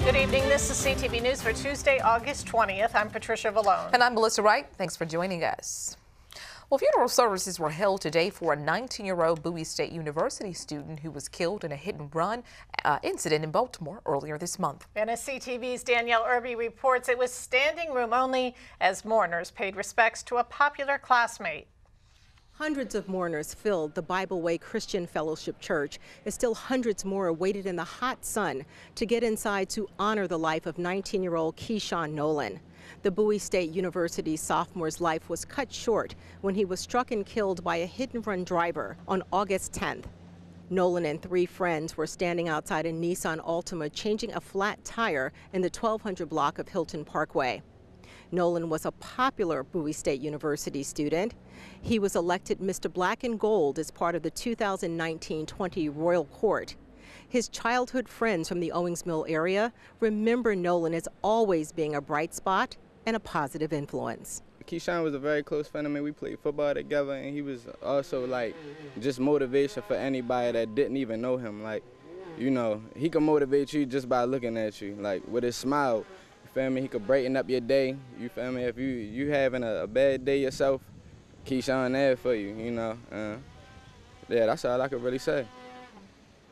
Good evening. This is CTV News for Tuesday, August 20th. I'm Patricia Vallone. And I'm Melissa Wright. Thanks for joining us. Well, funeral services were held today for a 19-year-old Bowie State University student who was killed in a hit-and-run incident in Baltimore earlier this month. And as CTV's Danielle Irby reports, it was standing room only as mourners paid respects to a popular classmate. Hundreds of mourners filled the Bible Way Christian Fellowship Church, and still hundreds more waited in the hot sun to get inside to honor the life of 19-year-old Keyshawn Nolan. The Bowie State University sophomore's life was cut short when he was struck and killed by a hit-and-run driver on August 10th. Nolan and three friends were standing outside a Nissan Altima changing a flat tire in the 1200 block of Hilton Parkway. Nolan was a popular Bowie State University student. He was elected Mr. Black and Gold as part of the 2019-20 Royal Court. His childhood friends from the Owings Mill area remember Nolan as always being a bright spot and a positive influence. Keyshawn was a very close friend of mine. We played football together, and he was also like just motivation for anybody that didn't even know him. Like, you know, he can motivate you just by looking at you, like with his smile. Feel me? He could brighten up your day. You feel me? If you having a bad day yourself, Keyshawn there for you. You know. Yeah, that's all I could really say.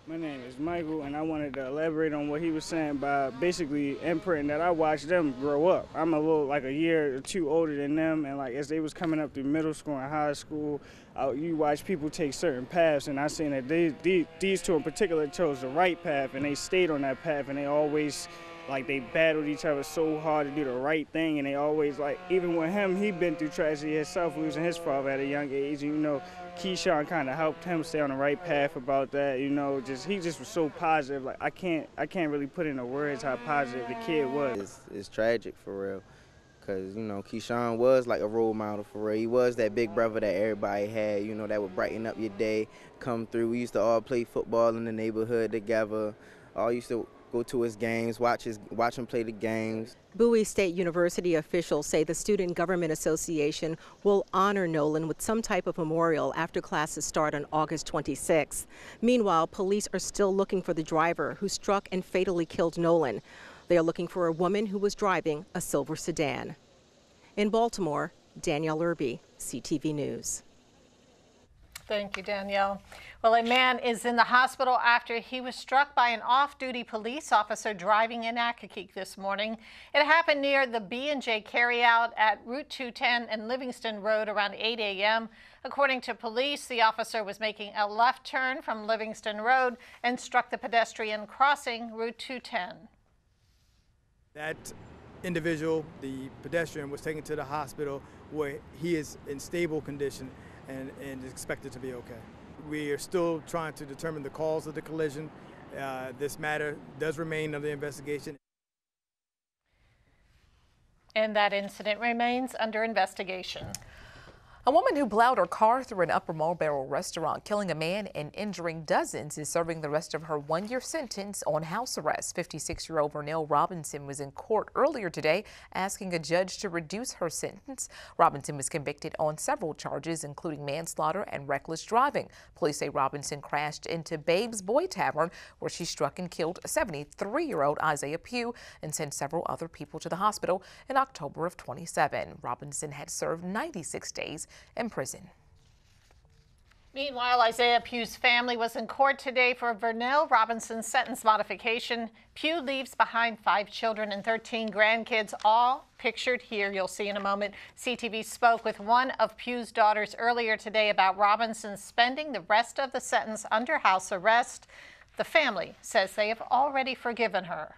My name is Michael, and I wanted to elaborate on what he was saying by basically imprinting that I watched them grow up. I'm like a year or two older than them, and like as they was coming up through middle school and high school, you watch people take certain paths, and I seen that these two in particular chose the right path, and they stayed on that path, and they always. Like, they battled each other so hard to do the right thing, and they always, like, even with him, he been through tragedy himself, losing his father at a young age, and, you know, Keyshawn kind of helped him stay on the right path about that, you know, he just was so positive. Like, I can't really put into words how positive the kid was. It's tragic, for real, because, you know, Keyshawn was like a role model, for real. He was that big brother that everybody had, you know, that would brighten up your day, come through. We used to all play football in the neighborhood together. All used to go to his games, watch him play the games. Bowie State University officials say the Student Government Association will honor Nolan with some type of memorial after classes start on August 26th. Meanwhile, police are still looking for the driver who struck and fatally killed Nolan. They are looking for a woman who was driving a silver sedan. In Baltimore, Danielle Irby, CTV News. Thank you, Danielle. Well, a man is in the hospital after he was struck by an off-duty police officer driving in Accokeek this morning. It happened near the B&J carryout at Route 210 and Livingston Road around 8 a.m. According to police, the officer was making a left turn from Livingston Road and struck the pedestrian crossing Route 210. That individual, the pedestrian, was taken to the hospital where he is in stable condition and is expected to be okay. We are still trying to determine the cause of the collision. This matter does remain under investigation. And that incident remains under investigation. A woman who plowed her car through an Upper Marlboro restaurant, killing a man and injuring dozens, is serving the rest of her one-year sentence on house arrest. 56-year-old Vernell Robinson was in court earlier today asking a judge to reduce her sentence. Robinson was convicted on several charges, including manslaughter and reckless driving. Police say Robinson crashed into Babe's Boy Tavern, where she struck and killed 73-year-old Isiah Pugh and sent several other people to the hospital in October of 2017. Robinson had served 96 days in prison. Meanwhile, Isiah Pugh's family was in court today for Vernell Robinson's sentence modification. Pugh leaves behind 5 children and 13 grandkids, all pictured here. You'll see in a moment. CTV spoke with one of Pugh's daughters earlier today about Robinson spending the rest of the sentence under house arrest. The family says they have already forgiven her.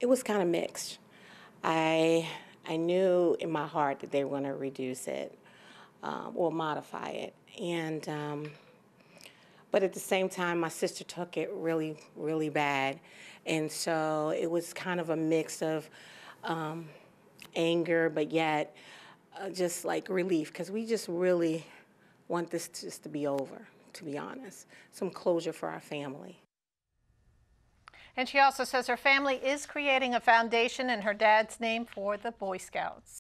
It was kind of mixed. I knew in my heart that they were going to reduce it or modify it. But at the same time, my sister took it really, really bad. And so it was kind of a mix of anger, but yet just like relief, because we just really want this just to be over, to be honest. Some closure for our family. And she also says her family is creating a foundation in her dad's name for the Boy Scouts.